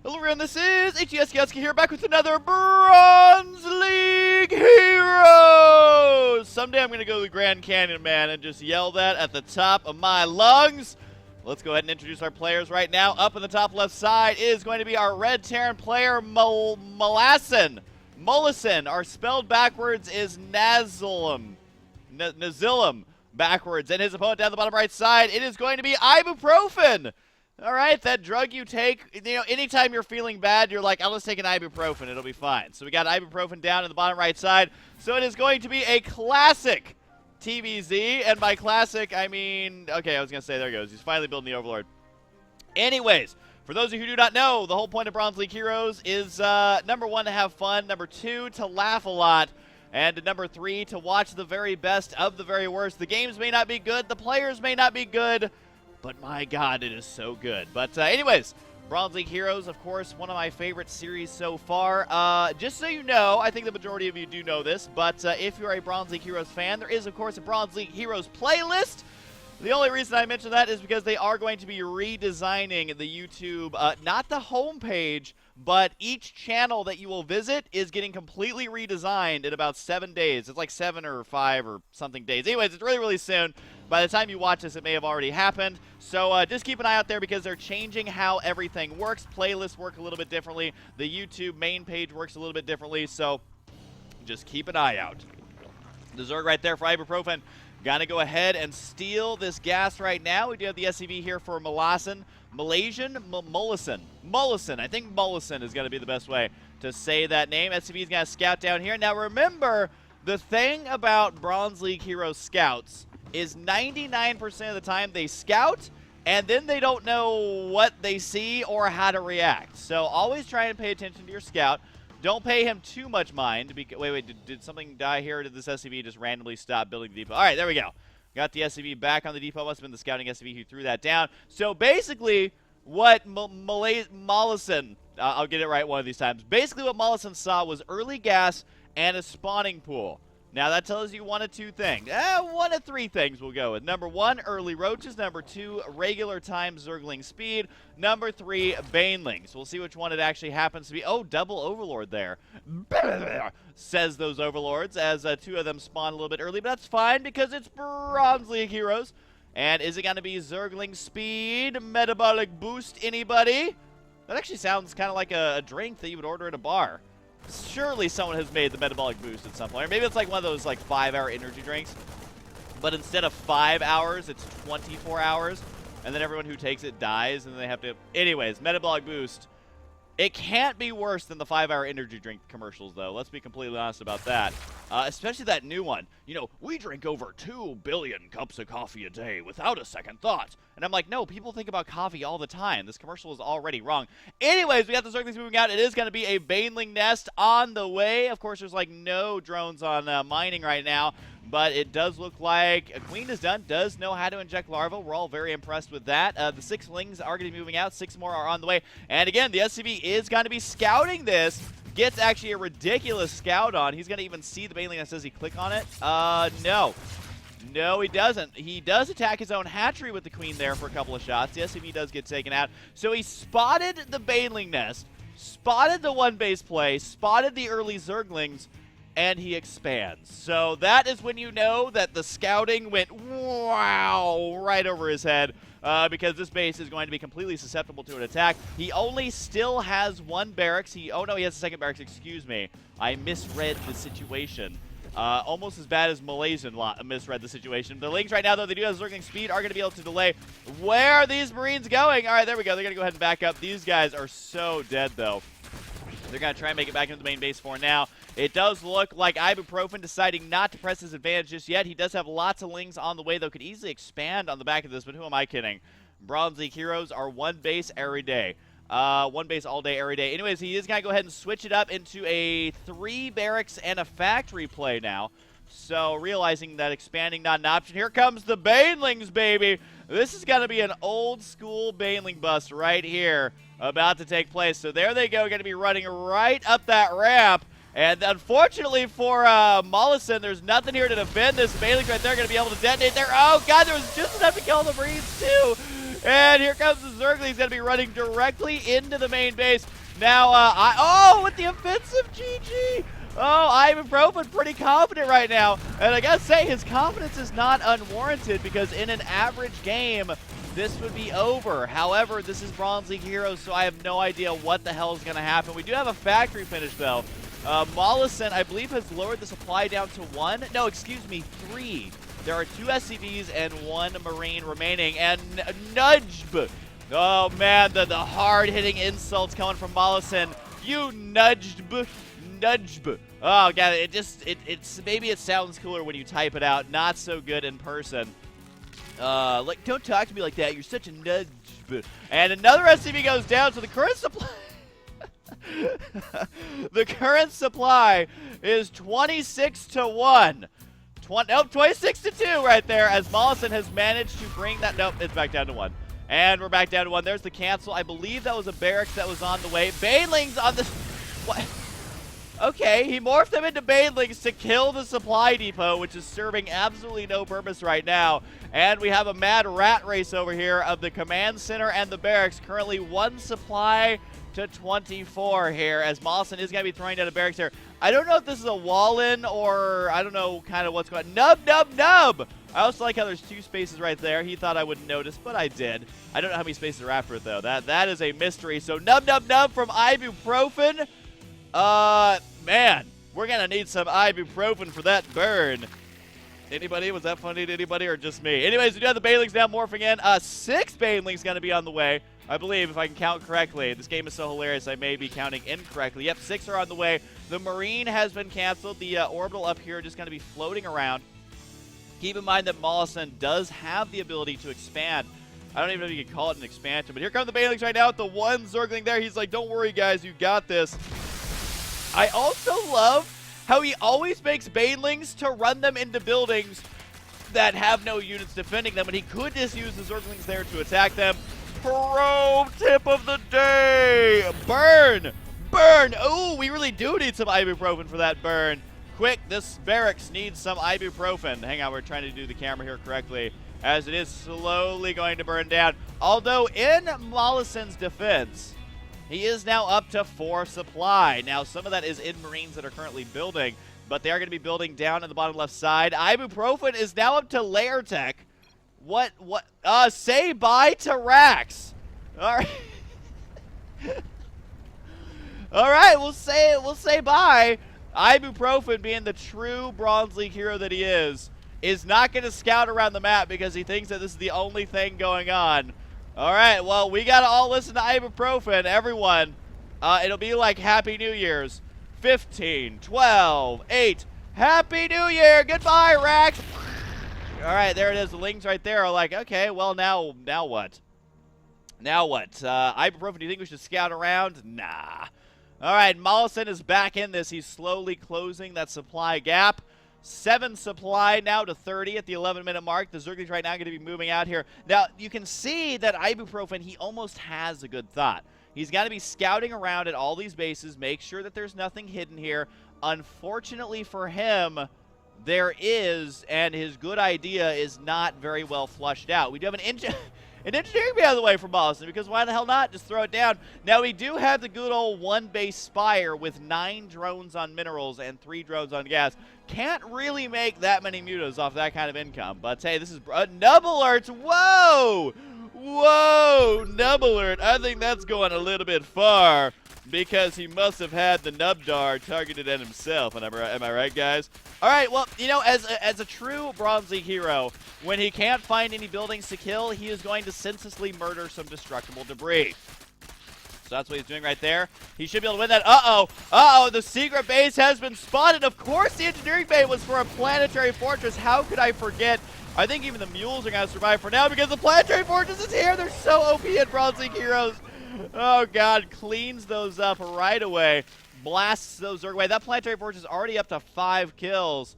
Hello everyone, this is HESKowski here, back with another Bronze League Heroes! Someday I'm going to go to the Grand Canyon, man, and just yell that at the top of my lungs. Let's go ahead and introduce our players right now. Up in the top left side is going to be our red Terran player, Molisan. Our spelled backwards is Nazilum backwards. And his opponent down the bottom right side, it is going to be Ibuprofen. All right, that drug you take, you know, anytime you're feeling bad, you're like, I'll just take an ibuprofen, it'll be fine. So we got ibuprofen down in the bottom right side. So it is going to be a classic TVZ, and by classic, I mean, okay, I was going to say, there he goes. He's finally building the Overlord. Anyways, for those of you who do not know, the whole point of Bronze League Heroes is, number one, to have fun, number two, to laugh a lot, and number three, to watch the very best of the very worst. The games may not be good, the players may not be good, but my God, it is so good. But anyways, Bronze League Heroes, of course, one of my favorite series so far. Just so you know, I think the majority of you do know this, but if you're a Bronze League Heroes fan, there is, of course, a Bronze League Heroes playlist. The only reason I mention that is because they are going to be redesigning the YouTube, not the homepage, but each channel that you will visit is getting completely redesigned in about 7 days. It's like 7 or 5 or something days. Anyways, it's really, really soon. By the time you watch this, it may have already happened. So just keep an eye out there because they're changing how everything works. Playlists work a little bit differently. The YouTube main page works a little bit differently. So just keep an eye out. The Zerg right there for Ibuprofen. Gonna go ahead and steal this gas right now. We do have the SCV here for Molisan. Molisan. I think Molisan is going to be the best way to say that name. SCV is going to scout down here. Now remember, the thing about Bronze League Heroes scouts is 99% of the time they scout, and then they don't know what they see or how to react. So always try and pay attention to your scout. Don't pay him too much mind. Wait, did something die here, or did this SCV just randomly stop building the depot? All right, there we go. Got the SCV back on the depot. Must have been the scouting SCV who threw that down. So basically, what Molisan, I'll get it right one of these times. Basically, what Molisan saw was early gas and a spawning pool. Now, that tells you one of two things. One of three things we'll go with. Number one, early roaches. Number two, regular time zergling speed. Number three, banelings. We'll see which one it actually happens to be. Oh, double overlord there. Says those overlords as two of them spawn a little bit early. But that's fine because it's Bronze League Heroes. And is it going to be zergling speed? Metabolic boost, anybody? That actually sounds kind of like a drink that you would order at a bar. Surely someone has made the metabolic boost at some point. Or maybe it's like one of those like 5-hour energy drinks. But instead of 5 hours, it's 24 hours. And then everyone who takes it dies and they have to... Anyways, metabolic boost. It can't be worse than the 5-hour energy drink commercials, though. Let's be completely honest about that. Especially that new one. You know, we drink over 2 billion cups of coffee a day without a second thought. And I'm like, no, people think about coffee all the time. This commercial is already wrong. Anyways, we got the Zerglings moving out. It is going to be a Baneling nest on the way. Of course, there's like no drones on mining right now. But it does look like a queen is done, does know how to inject larvae. We're all very impressed with that. The 6 lings are going to be moving out. 6 more are on the way. And again, the SCV is going to be scouting this. Gets actually a ridiculous scout on. He's going to even see the Baneling that says he click on it. No. No, he doesn't. He does attack his own hatchery with the queen there for a couple of shots. The SCV does get taken out. So he spotted the Baneling nest, spotted the one base play, spotted the early Zerglings, and he expands. So that is when you know that the scouting went wow right over his head because this base is going to be completely susceptible to an attack. He only still has 1 barracks. Oh no, he has a 2nd barracks. Excuse me. I misread the situation. Almost as bad as Molisan misread the situation. The Lings right now, though, they do have Zergling speed, are going to be able to delay. Where are these Marines going? All right, there we go. They're going to go ahead and back up. These guys are so dead, though. They're going to try and make it back into the main base for now. It does look like Ibuprofen deciding not to press his advantage just yet. He does have lots of Lings on the way, though. Could easily expand on the back of this, but who am I kidding? Bronze League Heroes are 1 base every day. 1 base all day, every day. Anyways, he is going to go ahead and switch it up into a 3 barracks and a factory play now. So, realizing that expanding not an option. Here comes the Banelings, baby! This is going to be an old-school Baneling bust right here about to take place. So, there they go. Going to be running right up that ramp. And unfortunately for Molisan, there's nothing here to defend this. Banelings right there going to be able to detonate there. Oh, God, there was just enough to kill the Marines, too. And here comes the Zergling. He's going to be running directly into the main base. Now, with the offensive GG. Oh, Ibuprofen pretty confident right now. And I gotta say, his confidence is not unwarranted because in an average game, this would be over. However, this is Bronze League Heroes, so I have no idea what the hell is going to happen. We do have a factory finish, though. Molisan, I believe, has lowered the supply down to 1. No, excuse me, 3. There are 2 SCVs and 1 Marine remaining. And NUJB. Oh, man, the hard-hitting insults coming from Molisan. You NUJB. NUJB. Oh, God, maybe it sounds cooler when you type it out. Not so good in person. Don't talk to me like that. You're such a nudge. And another SCV goes down, so the current supply... the current supply is 26 to 1. 26 to 2 right there, as Molisan has managed to bring that... Nope, it's back down to 1. And we're back down to 1. There's the cancel. I believe that was a barracks that was on the way. Baneling's on the... What? Okay, he morphed them into Banelings to kill the supply depot, which is serving absolutely no purpose right now. And we have a mad rat race over here of the command center and the barracks. Currently 1 supply to 24 here, as Molisan is going to be throwing down a barracks here. I don't know if this is a wall-in or I don't know kind of what's going on. Nub, nub, nub! I also like how there's 2 spaces right there. He thought I wouldn't notice, but I did. I don't know how many spaces are after it, though. That is a mystery. So nub, nub, nub from Ibuprofen. Man, we're going to need some Ibuprofen for that burn. Anybody? Was that funny to anybody or just me? Anyways, we do have the Banelings now morphing in. 6 Banelings going to be on the way, I believe, if I can count correctly. This game is so hilarious, I may be counting incorrectly. Yep, 6 are on the way. The Marine has been canceled. The orbital up here just going to be floating around. Keep in mind that Molisan does have the ability to expand. I don't even know if you can call it an expansion, but here come the Banelings right now with the 1 Zergling there. He's like, don't worry, guys, you got this. I also love how he always makes Banelings to run them into buildings that have no units defending them, and he could just use the Zerglings there to attack them. Pro tip of the day! Burn! Burn! Ooh, we really do need some Ibuprofen for that burn. Quick, this barracks needs some Ibuprofen. Hang on, we're trying to do the camera here correctly, as it is slowly going to burn down. Although, in Molisan's defense, he is now up to 4 supply. Now, some of that is in Marines that are currently building, but they are going to be building down in the bottom left side. Ibuprofen is now up to layer tech. Say bye to Rax. All right. All right, we'll say bye. Ibuprofen, being the true Bronze League hero that he is not going to scout around the map because he thinks that this is the only thing going on. All right, well, we got to all listen to Ibuprofen, everyone. It'll be like Happy New Year's. 15, 12, 8. Happy New Year. Goodbye, Rax. All right, there it is. The lings right there are like, okay, well, now what? Now what? Ibuprofen, do you think we should scout around? Nah. All right, Molisan is back in this. He's slowly closing that supply gap. 7 supply now to 30 at the 11-minute mark. The Zerglings right now going to be moving out here. Now, you can see that Ibuprofen, he almost has a good thought. He's got to be scouting around at all these bases, make sure that there's nothing hidden here. Unfortunately for him, there is, and his good idea is not very well flushed out. We do have an engineering bay out of the way for Molisan, because why the hell not? Just throw it down. Now, we do have the good old 1 base Spire with 9 drones on minerals and 3 drones on gas. Can't really make that many mutas off that kind of income. But, hey, this is Nub Alerts. Whoa! Whoa! Nub Alert. I think that's going a little bit far, because he must have had the Nubdar targeted at himself. Am I right, guys? All right, well, you know, as a true Bronze League hero, when he can't find any buildings to kill, he is going to senselessly murder some destructible debris. So that's what he's doing right there. He should be able to win that. Uh-oh, the secret base has been spotted. Of course the engineering bay was for a planetary fortress. How could I forget? I think even the mules are going to survive for now because the planetary fortress is here. They're so OP at Bronze League heroes. Oh, God, cleans those up right away. Blasts those away. That planetary fortress is already up to 5 kills.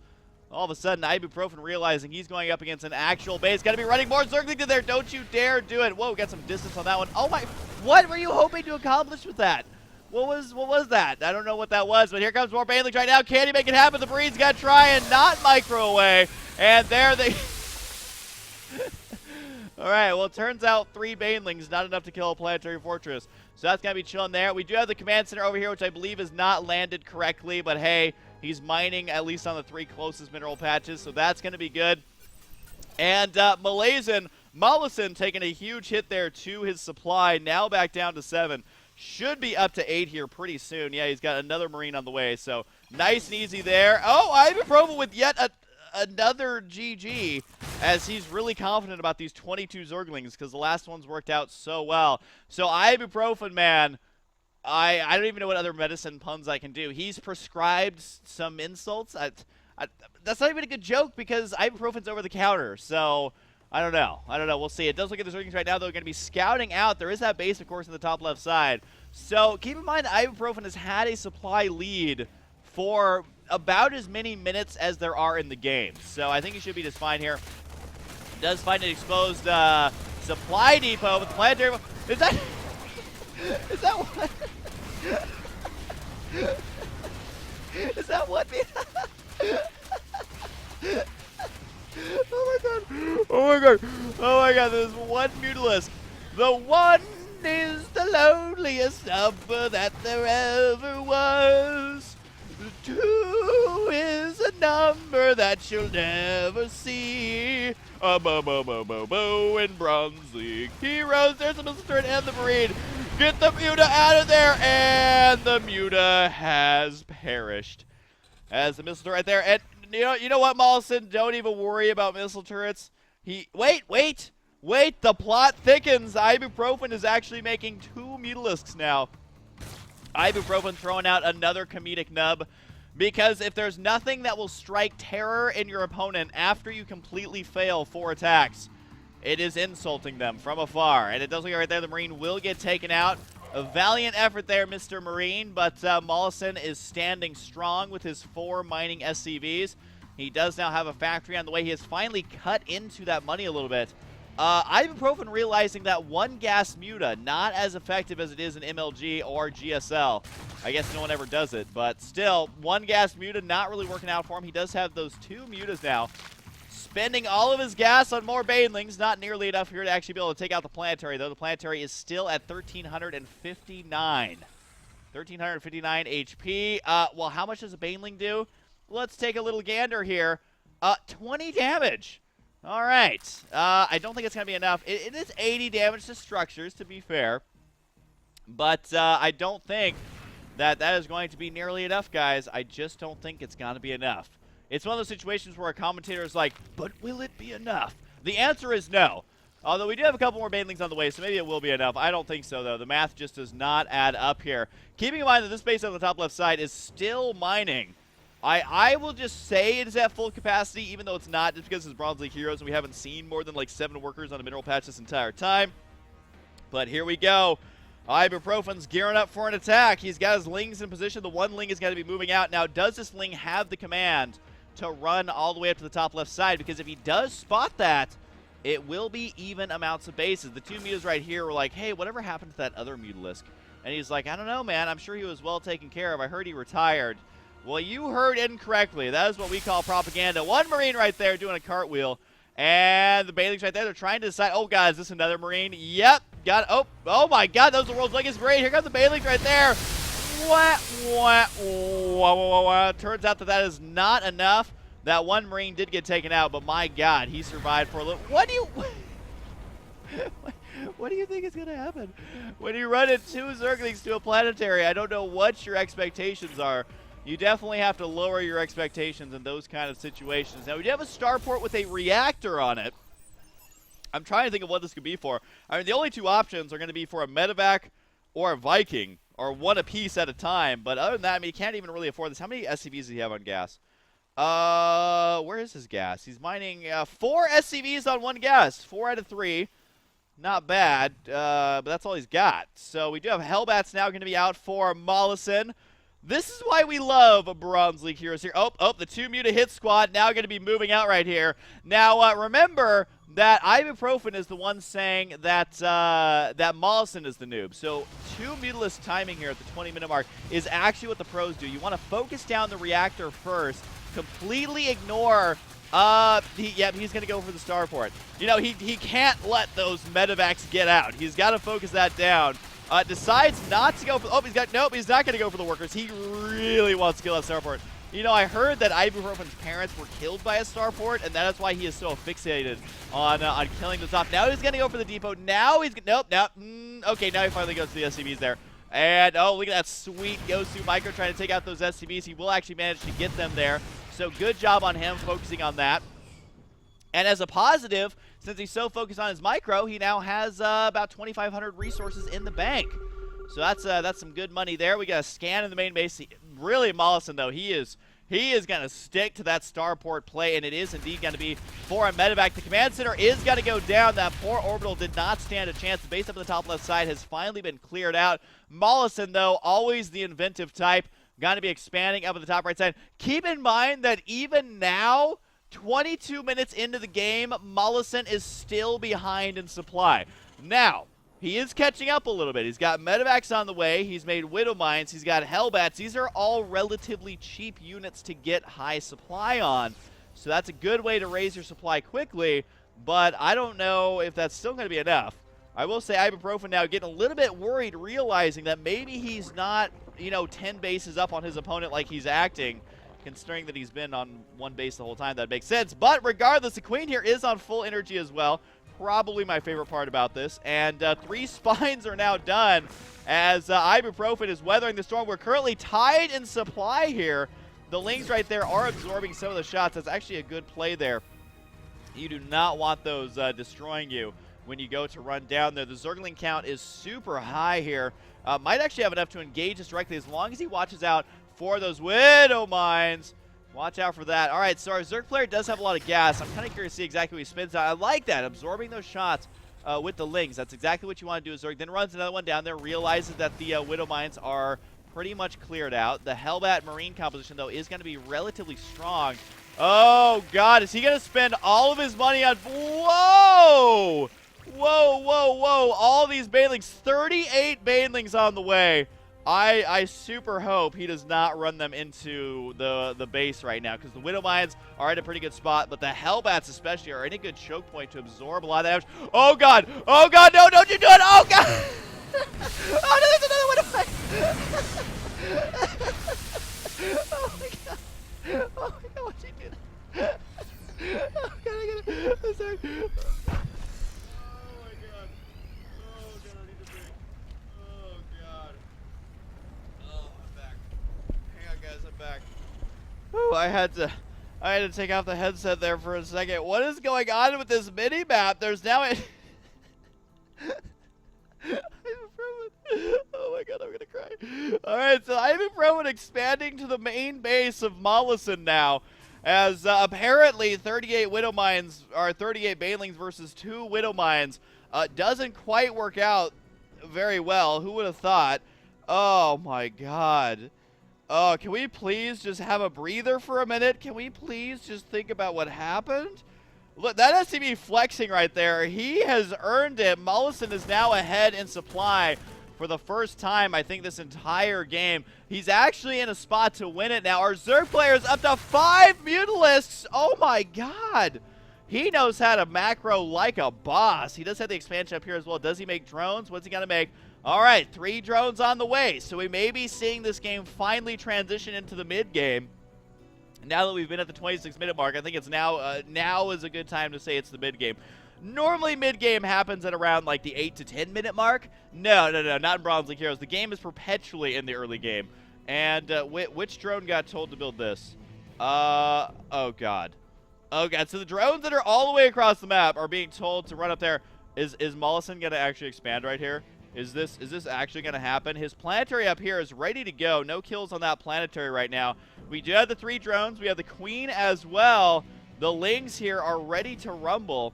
All of a sudden, Ibuprofen realizing he's going up against an actual base. Got to be running more Zerglings in there. Don't you dare do it. Whoa, got some distance on that one. Oh, my. What were you hoping to accomplish with that? What was that? I don't know what that was, but here comes more Banelings right now. Can he make it happen? The Marine's got to try and not micro away. And there they... All right, well, it turns out 3 Banelings not enough to kill a Planetary Fortress. So that's going to be chilling there. We do have the command center over here, which I believe is not landed correctly. But, hey, he's mining at least on the 3 closest mineral patches, so that's going to be good. And Molisan taking a huge hit there to his supply, now back down to 7. Should be up to 8 here pretty soon. Yeah, he's got another Marine on the way, so nice and easy there. Oh, Ibuprofen with yet another GG, as he's really confident about these 22 Zerglings because the last ones worked out so well. So Ibuprofen, man, I don't even know what other medicine puns I can do. He's prescribed some insults. That's not even a good joke because Ibuprofen's over the counter, so I don't know. We'll see. It does look at the Zerglings right now, though. They're going to be scouting out. There is that base, of course, in the top left side. So keep in mind that Ibuprofen has had a supply lead for about as many minutes as there are in the game. So I think he should be just fine here. Does find an exposed supply depot with the Planetary. Is that... Is that what? Is that what? Oh my god. Oh my god. Oh my god. There's one Mutalisk. The one is the loneliest number that there ever was. The 2 is a number that you'll never see. Bo in Bronze League Heroes. There's the Missile Turret and the Marine. Get the Muta out of there, and the Muta has perished. As the Missile Turret right there, and you know what, Molisan? Don't even worry about missile turrets. Wait! The plot thickens. Ibuprofen is actually making 2 Mutalisks now. Ibuprofen throwing out another comedic nub, because if there's nothing that will strike terror in your opponent after you completely fail 4 attacks, it is insulting them from afar. And it does look like right there the Marine will get taken out. A valiant effort there, Mr. Marine, but Molisan is standing strong with his 4 mining SCVs. He does now have a factory on the way. He has finally cut into that money a little bit. Ibuprofen realizing that 1 gas Muta, not as effective as it is in MLG or GSL. I guess no one ever does it, but still, 1 gas Muta not really working out for him. He does have those 2 Mutas now. Spending all of his gas on more Banelings, not nearly enough here to actually be able to take out the Planetary, though. The Planetary is still at 1,359. 1,359 HP. Well, how much does a Baneling do? Let's take a little gander here. 20 damage. All right. I don't think it's going to be enough. It is 80 damage to structures, to be fair. But I don't think that is going to be nearly enough, guys. I just don't think it's going to be enough. It's one of those situations where a commentator is like, but will it be enough? The answer is no. Although we do have a couple more Banelings on the way, so maybe it will be enough. I don't think so, though. The math just does not add up here. Keeping in mind that this base on the top left side is still mining. I will just say it is at full capacity, even though it's not, just because it's Bronze League Heroes and we haven't seen more than like 7 workers on a mineral patch this entire time. But here we go. Ibuprofen's gearing up for an attack. He's got his Lings in position. The 1 Ling is going to be moving out. Now, does this Ling have the command to run all the way up to the top left side? Because if he does spot that, it will be even amounts of bases. The 2 Mutas right here were like, hey, whatever happened to that other Mutalisk? And he's like, I don't know, man. I'm sure he was well taken care of. I heard he retired. Well, you heard incorrectly. That is what we call propaganda. 1 Marine right there doing a cartwheel. And the Banelings right there, they're trying to decide, oh, God, is this another Marine? Yep. Got it. Oh, my God, that was the world's biggest Marine. Here comes the Banelings right there. Turns out that is not enough. That 1 Marine did get taken out, but my God, he survived for a little. What do you think is going to happen when you run in 2 Zerglings to a Planetary? I don't know what your expectations are. You definitely have to lower your expectations in those kind of situations. Now, we do have a Starport with a reactor on it. I'm trying to think of what this could be for. I mean, the only 2 options are going to be for a medevac or a Viking, or 1 apiece at a time. But other than that, I mean, he can't even really afford this. How many SCVs does he have on gas? Where is his gas? He's mining 4 SCVs on 1 gas. 4 out of 3. Not bad, but that's all he's got. So we do have Hellbats now going to be out for Molisan. This is why we love Bronze League Heroes here. Oh, the 2 Muta hit squad now going to be moving out right here. Now, remember that Ibuprofen is the one saying that that Molisan is the noob. So 2 Mutalisk timing here at the 20-minute mark is actually what the pros do. You want to focus down the reactor first, completely ignore He's going to go for the Starport. You know, he can't let those medevacs get out. He's got to focus that down. Decides not to go for, he's not going to go for the workers. He really wants to kill that Starport. You know, I heard that Ibuprofen's parents were killed by a Starport, and that is why he is so fixated on killing this off. Now he's going to go for the depot. Now he's, okay, now he finally goes to the SCVs there. And, oh, look at that sweet Yosu Micro trying to take out those SCVs. He will actually manage to get them there. So good job on him focusing on that. And as a positive, since he's so focused on his micro, he now has about 2,500 resources in the bank. So that's some good money there. We got a scan in the main base. Really, Molisan, though, he is going to stick to that Starport play, and it is indeed going to be for a medevac. The command center is going to go down. That poor orbital did not stand a chance. The base up on the top left side has finally been cleared out. Molisan, though, always the inventive type. Going to be expanding up at the top right side. Keep in mind that even now, 22 minutes into the game, Molisan is still behind in supply. Now, he is catching up a little bit. He's got medevacs on the way. He's made Widow Mines. He's got Hellbats. These are all relatively cheap units to get high supply on. So that's a good way to raise your supply quickly, but I don't know if that's still going to be enough. I will say Ibuprofen now getting a little bit worried, realizing that maybe he's not, 10 bases up on his opponent like he's acting, considering that he's been on one base the whole time. That makes sense. But regardless, the Queen here is on full energy as well. Probably my favorite part about this. And 3 spines are now done as Ibuprofen is weathering the storm. We're currently tied in supply here. The Lings right there are absorbing some of the shots. That's actually a good play there. You do not want those destroying you when you go to run down there. The Zergling count is super high here. Might actually have enough to engage us directly as long as he watches out for those Widow Mines. Watch out for that. All right, so our Zerg player does have a lot of gas. I'm kind of curious to see exactly what he spins out. I like that, absorbing those shots with the Lings. That's exactly what you want to do as Zerg. Then runs another one down there, realizes that the Widow Mines are pretty much cleared out. The Hellbat Marine composition, though, is going to be relatively strong. Oh, God, is he going to spend all of his money on... Whoa! Whoa, whoa, whoa. All these Banelings, 38 Banelings on the way. I super hope he does not run them into the base right now, because the Widow Mines are at a pretty good spot, but the Hellbats especially are in a good choke point to absorb a lot of damage. Oh, God. Oh, God. No, don't you do it. Oh, God. Oh, no, there's another Widow Mine. Oh, my God. Oh, my God. What'd you do? Oh, God, I got it. I'm sorry. Ooh, I had to take off the headset there for a second. What is going on with this mini map? There's now a oh my God, I'm gonna cry. All right, so Ibuprofen expanding to the main base of Molisan now, as apparently 38 Widow Mines are 38 Banelings versus 2 Widow Mines doesn't quite work out very well. Who would have thought? Oh my God. Oh, can we please just have a breather for a minute? Can we please just think about what happened? Look, that has to be flexing right there. He has earned it. Molisan is now ahead in supply for the first time, I think, this entire game. He's actually in a spot to win it now. Our Zerg player is up to 5 Mutalisks. Oh, my God. He knows how to macro like a boss. He does have the expansion up here as well. Does he make drones? What's he going to make? All right, 3 drones on the way. So we may be seeing this game finally transition into the mid-game. Now that we've been at the 26-minute mark, I think it's now is a good time to say it's the mid-game. Normally, mid-game happens at around like the 8 to 10-minute mark. No, not in Bronze League Heroes. The game is perpetually in the early game. And which drone got told to build this? Oh, God. Oh, God. So the drones that are all the way across the map are being told to run up there. Is Molisan going to actually expand right here? Is this actually going to happen? His Planetary up here is ready to go. No kills on that Planetary right now. We do have the 3 drones. We have the Queen as well. The Lings here are ready to rumble.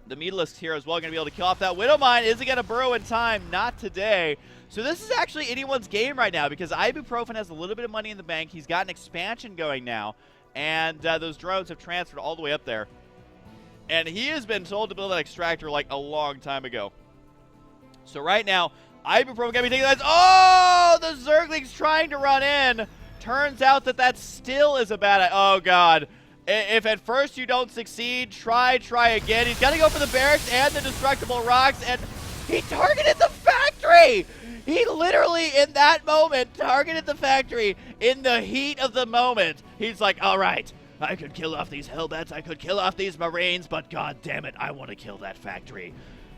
The Mutalisks here as well going to be able to kill off that Widow Mine. Is it going to burrow in time? Not today. So this is actually anyone's game right now, because Ibuprofen has a little bit of money in the bank. He's got an expansion going now. And those drones have transferred all the way up there. And he has been told to build that extractor like a long time ago. So right now, Ibuprofen going to be taking that. Oh, the Zergling's trying to run in. Turns out that still is a bad... Oh, God. If at first you don't succeed, try again. He's got to go for the barracks and the destructible rocks, and he targeted the factory! He literally, in that moment, targeted the factory in the heat of the moment. He's like, all right, I could kill off these Hellbats, I could kill off these Marines, but god damn it, I want to kill that factory.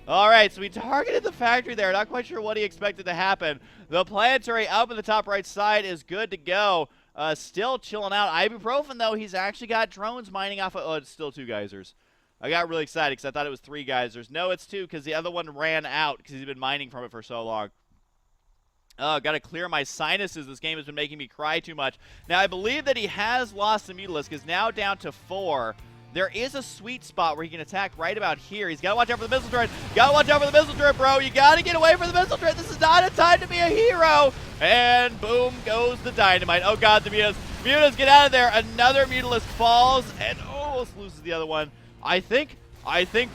All right, so we targeted the factory there. Not quite sure what he expected to happen. The Planetary up in the top right side is good to go. Still chilling out. Ibuprofen, though, he's actually got drones mining off of... Oh, it's still 2 geysers. I got really excited because I thought it was 3 geysers. No, it's 2 because the other one ran out because he's been mining from it for so long. Oh, got to clear my sinuses. This game has been making me cry too much. Now, I believe that he has lost the Mutalisk. Is now down to 4. There is a sweet spot where he can attack right about here. He's got to watch out for the missile turret. Got to watch out for the missile turret, bro. You got to get away from the missile turret. This is not a time to be a hero. And boom goes the dynamite. Oh, God, the Mutas. Mutas, get out of there. Another Mutalisk falls and almost loses the other one. I think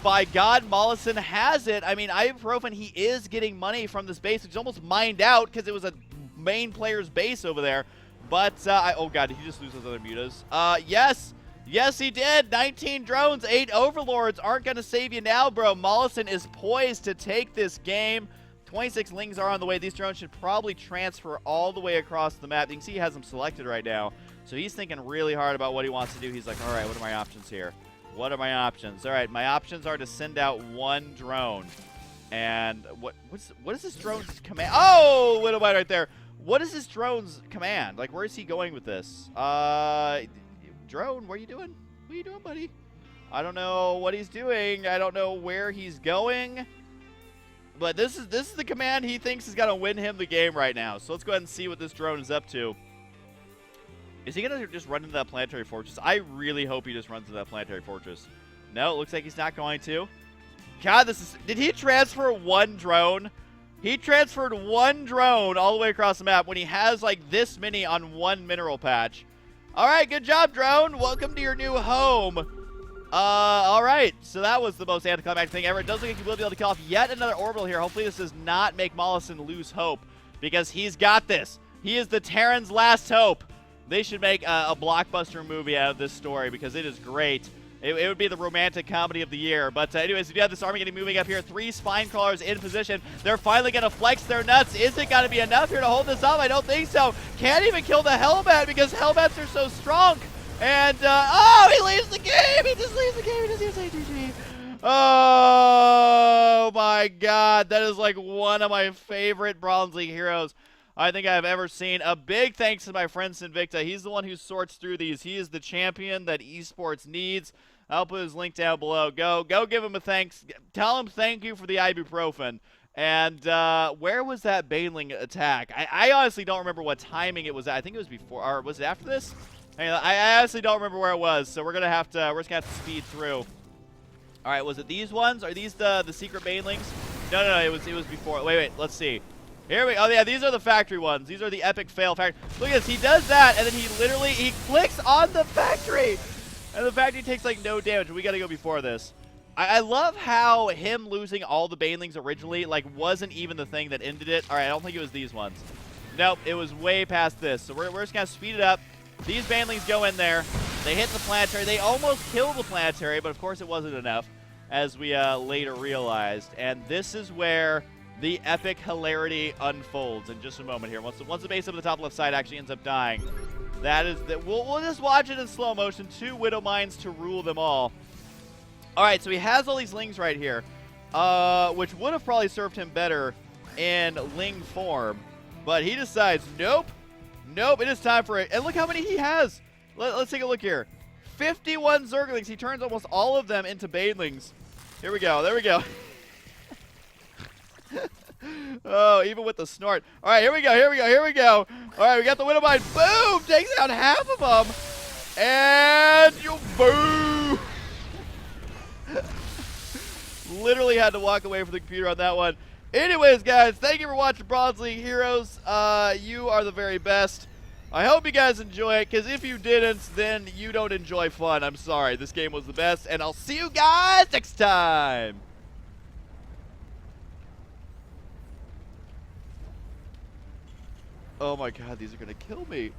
by God, Molisan has it. I mean, Ibuprofen, he is getting money from this base. It's almost mined out because it was a main player's base over there. But, oh, God, did he just lose those other Mutas? Yes. Yes, he did. 19 drones, 8 overlords aren't going to save you now, bro. Molisan is poised to take this game. 26 lings are on the way. These drones should probably transfer all the way across the map. You can see he has them selected right now. So he's thinking really hard about what he wants to do. He's like, all right, what are my options here? What are my options? All right, my options are to send out 1 drone. And what is this drone's command? Oh, little bite right there. What is this drone's command? Like, where is he going with this? Drone, what are you doing? What are you doing, buddy? I don't know what he's doing. I don't know where he's going. But this is the command he thinks is going to win him the game right now. So let's go ahead and see what this drone is up to. Is he going to just run into that planetary fortress? I really hope he just runs into that planetary fortress. No, it looks like he's not going to. God, did he transfer 1 drone? He transferred 1 drone all the way across the map when he has like this many on 1 mineral patch. All right, good job, drone. Welcome to your new home. All right, so that was the most anticlimactic thing ever. It does look like he will be able to kill off yet another orbital here. Hopefully this does not make Molisan lose hope because he's got this. He is the Terran's last hope. They should make a blockbuster movie out of this story because it is great. It would be the romantic comedy of the year. But anyways, if you have this army getting moving up here, 3 spine crawlers in position. They're finally going to flex their nuts. Is it going to be enough here to hold this up? I don't think so. Can't even kill the Hellbat because Hellbats are so strong. And, oh, he leaves the game. He just leaves the game. He doesn't even say GG. Oh, my God. That is like one of my favorite Bronze League heroes I think I've ever seen. A big thanks to my friend Sinvicta. He's the one who sorts through these. He is the champion that esports needs. I'll put his link down below. Go give him a thanks. Tell him thank you for the ibuprofen. And where was that Baneling attack? I honestly don't remember what timing it was at. I think it was before, or was it after this? I honestly don't remember where it was. So we're just gonna have to speed through. All right, was it these ones? Are these the secret Banelings? No, it was before. Wait, let's see. Here we go. Oh, yeah, these are the factory ones. These are the epic fail factory. Look at this. He does that, and then he clicks on the factory. And the factory takes, like, no damage. We got to go before this. I love how him losing all the Banelings originally, like, wasn't even the thing that ended it. All right, I don't think it was these ones. Nope, it was way past this. So we're just going to speed it up. These Banelings go in there. They hit the Planetary. They almost killed the Planetary, but, of course, it wasn't enough, as we later realized. And this is where the epic hilarity unfolds in just a moment here. Once the base up at the top left side actually ends up dying, we'll just watch it in slow motion. 2 Widow Mines to rule them all. All right, so he has all these Lings right here, which would have probably served him better in Ling form, but he decides, nope, it is time for it. And look how many he has. Let's take a look here. 51 Zerglings. He turns almost all of them into Banelings. Here we go. There we go. Oh, even with the snort. All right, here we go. All right, we got the Widow Mine. Boom! Takes out half of them. And you boom! Literally had to walk away from the computer on that one. Anyways, guys, thank you for watching Bronze League Heroes. You are the very best. I hope you guys enjoy it, because if you didn't, then you don't enjoy fun. I'm sorry. This game was the best, and I'll see you guys next time. Oh my God, these are going to kill me.